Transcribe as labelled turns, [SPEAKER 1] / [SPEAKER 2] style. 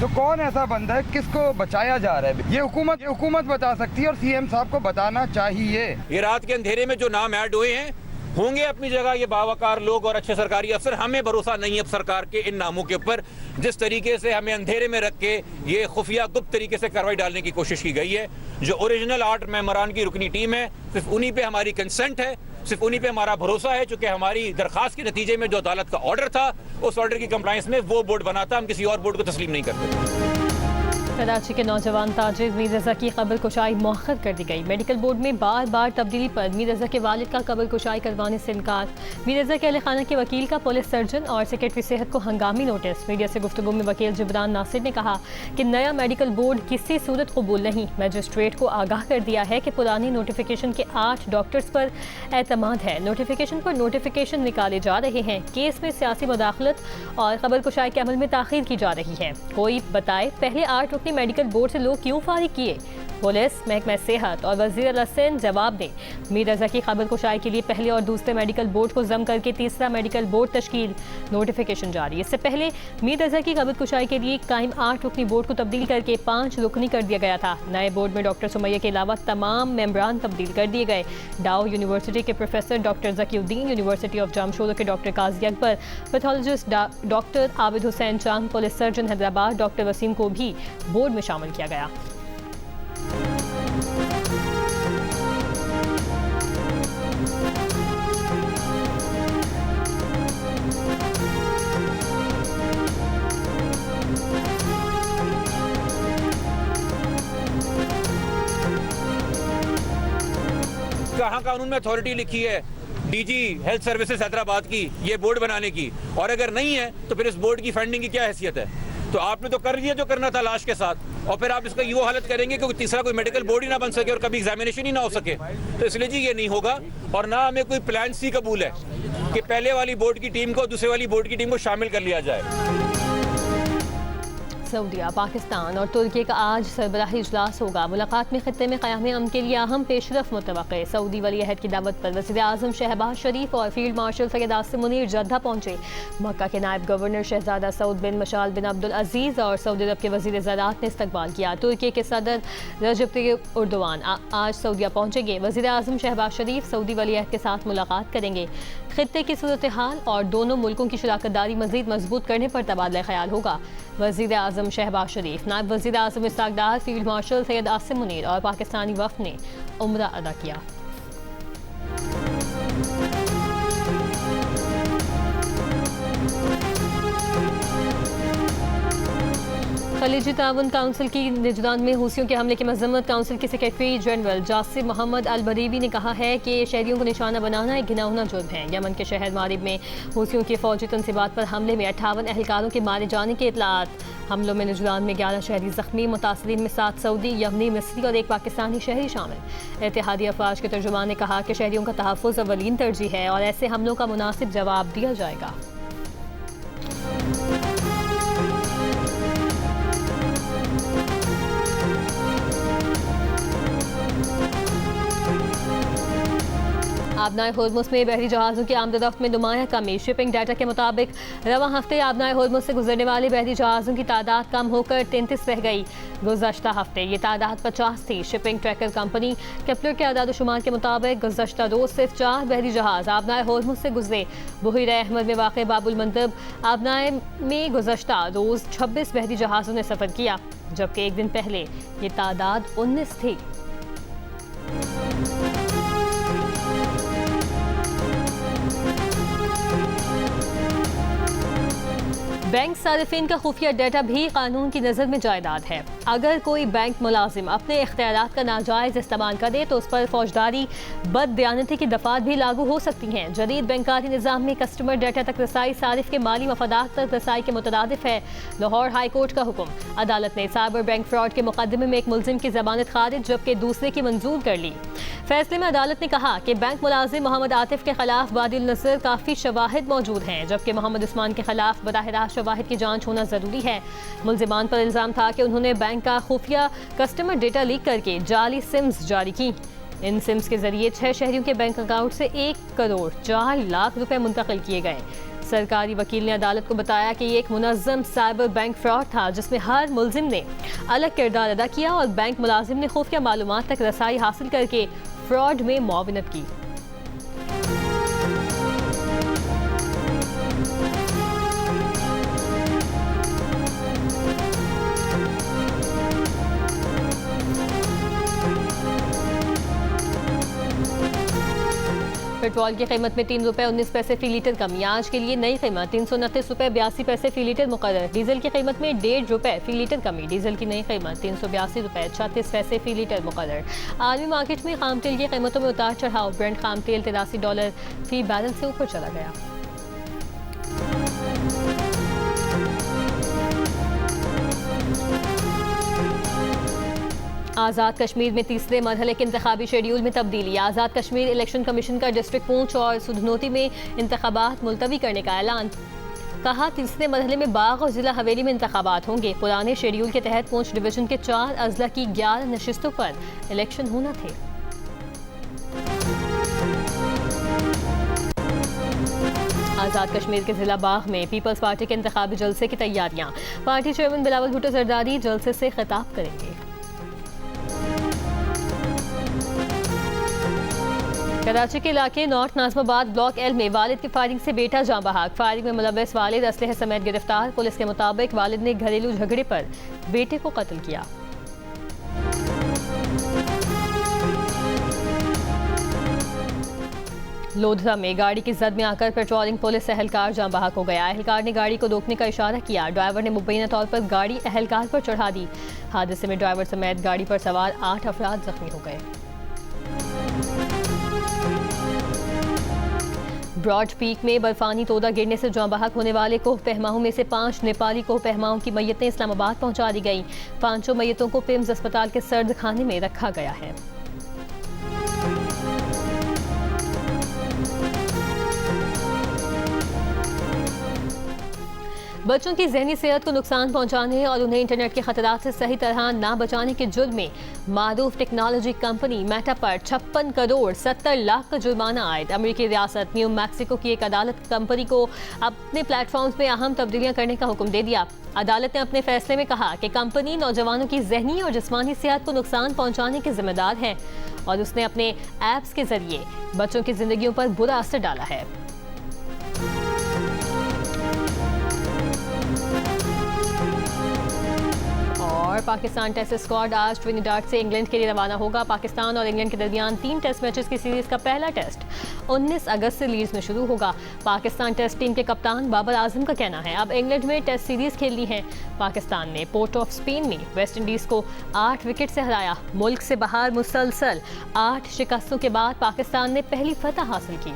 [SPEAKER 1] तो कौन ऐसा बंदा है, किसको बचाया जा रहा है? ये हुकूमत बता सकती है और सीएम साहब को बताना चाहिए।
[SPEAKER 2] ये रात के अंधेरे में जो नाम ऐड हुए हैं होंगे अपनी जगह ये बावकार लोग और अच्छे सरकारी अफसर। हमें भरोसा नहीं है अब सरकार के इन नामों के ऊपर। जिस तरीके से हमें अंधेरे में रख के ये खुफिया गुप्त तरीके से कार्रवाई डालने की कोशिश की गई है। जो ओरिजिनल 8 मेंबरान की रुकनी टीम है, सिर्फ उन्हीं पे हमारी कंसेंट है, सिर्फ उन्हीं पे हमारा भरोसा है, चूंकि हमारी दरखास्त के नतीजे में जो अदालत का ऑर्डर था उस ऑर्डर की कंप्लायंस में वो बोर्ड बना था। हम किसी और बोर्ड को तस्लीम नहीं करते।
[SPEAKER 3] कराची के नौजवान ताजिर मीर रजा की कब्र कुशाई मौखर कर दी गई। मेडिकल बोर्ड में बार बार तब्दीली पर मीर रजा के वालिद का कब्र कुशाई करवाने से इनकार। मीर रजा के अहले खाना के वकील का पुलिस सर्जन और सेक्रेटरी सेहत को हंगामी नोटिस। मीडिया से गुफ्तगू में वकील जिब्रान नासिर ने कहा कि नया मेडिकल बोर्ड किसी सूरत कबूल नहीं। मजिस्ट्रेट को आगाह कर दिया है कि पुरानी नोटिफिकेशन के 8 डॉक्टर्स पर एतमाद है। नोटिफिकेशन पर नोटिफिकेशन निकाले जा रहे हैं। केस में सियासी मुदाखलत और कब्र कुशाई के अमल में ताखीर की जा रही है। कोई बताए पहले 8 रुकनी मेडिकल बोर्ड से लोग क्यों फारिग किए? पुलिस, महकमा सेहत और वजीर अल-हसन जवाब दें। मीर रजा की खबर कुशाई के लिए पहले और दूसरे मेडिकल बोर्ड को जम करके तीसरा मेडिकल बोर्ड तश्कील। नोटिफिकेशन जारी। इससे पहले मीर रजा की खबर कुशाई के लिए कायम 8 रुकनी बोर्ड को तब्दील करके 5 रुकनी कर दिया गया था। नए बोर्ड में डॉक्टर सुमैया के अलावा तमाम मेंबरान तब्दील कर दिए गए। डाउ यूनिवर्सिटी के professor doctor Zakiuddin, university of Jamshoro के doctor Qazi Akbar, pathologist doctor Abid Hussain Chand, police surgeon Hyderabad doctor Waseem को भी बोर्ड में शामिल किया गया।
[SPEAKER 2] कहाँ कानून में अथॉरिटी लिखी है डीजी हेल्थ सर्विसेज हैदराबाद की ये बोर्ड बनाने की? और अगर नहीं है तो फिर इस बोर्ड की फंडिंग की क्या हैसियत है? तो आपने तो कर दिया जो करना था लाश के साथ, और फिर आप इसका वो हालत करेंगे कि तीसरा कोई मेडिकल बोर्ड ही ना बन सके और कभी एग्जामिनेशन ही ना हो सके। तो इसलिए जी ये नहीं होगा। और ना हमें कोई प्लान सी कबूल है कि पहले वाली बोर्ड की टीम को दूसरे वाली बोर्ड की टीम को शामिल कर लिया जाए।
[SPEAKER 3] सऊदीया, पाकिस्तान और तुर्की का आज सरबराही इजलास होगा। मुलाकात में खत्ते में क़याम अमन के लिए अहम पेशरफ मुतवक्के। सऊदी वली अहद की दावत पर वज़ीर आज़म शहबाज शरीफ और फील्ड मार्शल सैयद आसिम मुनीर जद्दा पहुंचे। मक्का के नायब गवर्नर शहजादा सऊद बिन मशाल बिन अब्दुल अजीज़ और सऊदी अरब के वज़ीर ज़राअत ने इस्तकबाल किया। तुर्की के सदर रजब तय्यिप एर्दोगान आज सऊदीया पहुंचेंगे। वज़ीर आज़म शहबाज शरीफ सऊदी वली अहद के साथ मुलाकात करेंगे। खित्ते की सूरत हाल और दोनों मुल्कों की शराकतदारी मज़ीद मजबूत करने पर तबादला ख्याल होगा। वज़ीर आज़म शहबाज शरीफ, नायब वज़ीर आज़म इस्ताक डार, फील्ड मार्शल सैयद आसिम मुनीर और पाकिस्तानी वफ़द ने उम्रा अदा किया। खलीजी ताउन काउंसिल की निजरान में हूसियों के हमले की मजम्मत। काउंसिल के सेक्रेटरी जनरल जासिम मोहम्मद अल बरीवी ने कहा है कि शहरियों को निशाना बनाना एक घिनौना जुर्म है। यमन के शहर मारिब में हूसियों की फौजी तनसीबात पर हमले में 58 एहलकारों के मारे जाने की इतलात। हमलों में निजरान में 11 शहरी जख्मी, मुतासरीन में 7 सऊदी, यमनी, मिस्री और 1 पाकिस्तानी शहरी शामिल। इत्तेहादी अफवाज के तर्जुमान ने कहा कि शहरियों का तहफ़्फ़ुज़ अव्वलीन तरजीह है और ऐसे हमलों का मुनासिब जवाब दिया जाएगा। आबनाए होर्मुज़ में बहरी जहाज़ों की आमदरफ्त में नुमाया कमी। शिपिंग डाटा के मुताबिक रवां हफ्ते आबनाए होर्मुज़ से गुजरने वाले बहरी जहाज़ों की तादाद कम होकर 33 रह गई। गुज़श्ता हफ्ते ये तादाद 50 थी। शिपिंग ट्रैकर कंपनी केपलर के आदाद शुमार के मुताबिक गुज़श्ता रोज़ सिर्फ 4 बहरी जहाज़ आबनाए होर्मुज़ से गुजरे। बहरीरा अहमद में वाक़ बाबुल मंदब आबनाए में गुज़श्ता रोज़ 26 बहरी जहाज़ों ने सफ़र किया, जबकि एक दिन पहले ये तादाद 19 थी। बैंक सारिफिन का खुफिया डाटा भी कानून की नज़र में जायदाद है। अगर कोई बैंक मुलाजिम अपने इख्तियारात का नाजायज़ इस्तेमाल करे तो उस पर फौजदारी बददयानती की दफ़ात भी लागू हो सकती हैं। जदीद बैंकारी निज़ाम में कस्टमर डाटा तक रसाई सारिफ के माली मफादात तक रसाई के मुतरादिफ है। लाहौर हाई कोर्ट का हुक्म। अदालत ने साइबर बैंक फ्रॉड के मुकदमे में एक मुलजिम की जमानत खारिज जबकि दूसरे की मंजूर कर ली। फैसले में अदालत ने कहा कि बैंक मुलाजिम मोहम्मद आतिफ के खिलाफ बादिल नज़र काफ़ी शवाहिद मौजूद हैं, जबकि मोहम्मद उस्मान के खिलाफ बराह रास्त शवाहिद की जांच होना जरूरी है। मुलजिमान पर इल्जाम था कि उन्होंने बैंक का खुफिया कस्टमर डेटा लीक करके जाली सिम्स जारी की। इन सिम्स के जरिए 6 शहरियों के बैंक अकाउंट से 1 करोड़ 4 लाख रुपए मुंतकिल किए गए। सरकारी वकील ने अदालत को बताया कि ये एक मुनज़्ज़म साइबर बैंक फ्रॉड था जिसमें हर मुलजिम ने अलग किरदार अदा किया और बैंक मुलाजिम ने खुफिया मालूमात तक रसाई हासिल करके फ्रॉड में मुआवनत की। पेट्रोल की कीमत में 3 रुपये 19 पैसे फी लीटर कमी। आज के लिए नई कीमत 329 रुपये 82 पैसे फी लीटर मुकर्रर। डीजल की कीमत में 1.5 रुपये फी लीटर कमी। डीजल की नई कीमत 382 रुपये 36 पैसे फी लीटर मुकर्रर। आलमी मार्केट में खाम तेल की कीमतों में उतार चढ़ाव। ब्रेंट खाम तेल $83 फी बैरल से ऊपर चला गया। आज़ाद कश्मीर में तीसरे मरहले के इंतखाबी शेड्यूल में तब्दीली। आज़ाद कश्मीर इलेक्शन कमीशन का डिस्ट्रिक्ट पूंछ और सुधनोती में इंतखाबात मुलतवी करने का ऐलान। कहा तीसरे मरहले में बाग और जिला हवेली में इंतखाबात होंगे। पुराने शेड्यूल के तहत पूंछ डिवीजन के 4 अजला की 11 नशिस्तों पर इलेक्शन होना थे। आज़ाद कश्मीर के जिला बाग में पीपल्स पार्टी के इंतखाबी जलसे की तैयारियां। पार्टी चेयरमैन बिलावल भुट्टो जरदारी जलसे से खिताब करेंगे। कराची के इलाके नॉर्थ नाज़माबाद ब्लॉक एल में वालिद की फायरिंग से बेटा जाँ बहक। फायरिंग में मुलव्वस वालिद असलहे समेत गिरफ्तार। पुलिस के मुताबिक वालिद ने घरेलू झगड़े पर बेटे को कत्ल किया। लोधरा में गाड़ी की जद में आकर पेट्रोलिंग पुलिस एहलकार जाँ बहक हो गया। एहलकार ने गाड़ी को रोकने का इशारा किया। ड्राइवर ने मुबैना तौर पर गाड़ी एहलकार पर चढ़ा दी। हादसे में ड्राइवर समेत गाड़ी पर सवार 8 अफराद जख्मी हो गए। ब्रॉड पीक में बर्फानी तोदा गिरने से जाँ बहक होने वाले कोह पहमाओं में से 5 नेपाली कोह पहमाओं की मैयतें इस्लामाबाद पहुंचा दी गईं। 5 मैयतों को पिम्स अस्पताल के सर्द खाने में रखा गया है। बच्चों की ज़हनी सेहत को नुकसान पहुंचाने और उन्हें इंटरनेट के खतरात से सही तरह ना बचाने के जुर्म में मारूफ टेक्नोलॉजी कंपनी मेटा पर 56 करोड़ 70 लाख का जुर्माना आयद। अमेरिकी रियासत न्यू मैक्सिको की एक अदालत कंपनी को अपने प्लेटफॉर्म्स में अहम तब्दीलियां करने का हुक्म दे दिया। अदालत ने अपने फैसले में कहा कि कंपनी नौजवानों की ज़हनी और जिस्मानी सेहत को नुकसान पहुँचाने की जिम्मेदार है और उसने अपने ऐप्स के जरिए बच्चों की जिंदगियों पर बुरा असर डाला है। और पाकिस्तान टेस्ट स्क्वाड आज ट्रिनिडाड से इंग्लैंड के लिए रवाना होगा। पाकिस्तान और इंग्लैंड के दरमियान 3 टेस्ट मैचेस की सीरीज का पहला टेस्ट 19 अगस्त से लीड्स में शुरू होगा। पाकिस्तान टेस्ट टीम के कप्तान बाबर आजम का कहना है अब इंग्लैंड में टेस्ट सीरीज खेलनी है। पाकिस्तान ने पोर्ट ऑफ स्पेन में वेस्ट इंडीज को 8 विकेट से हराया। मुल्क से बाहर मुसलसल 8 शिकस्तों के बाद पाकिस्तान ने पहली फतह हासिल की।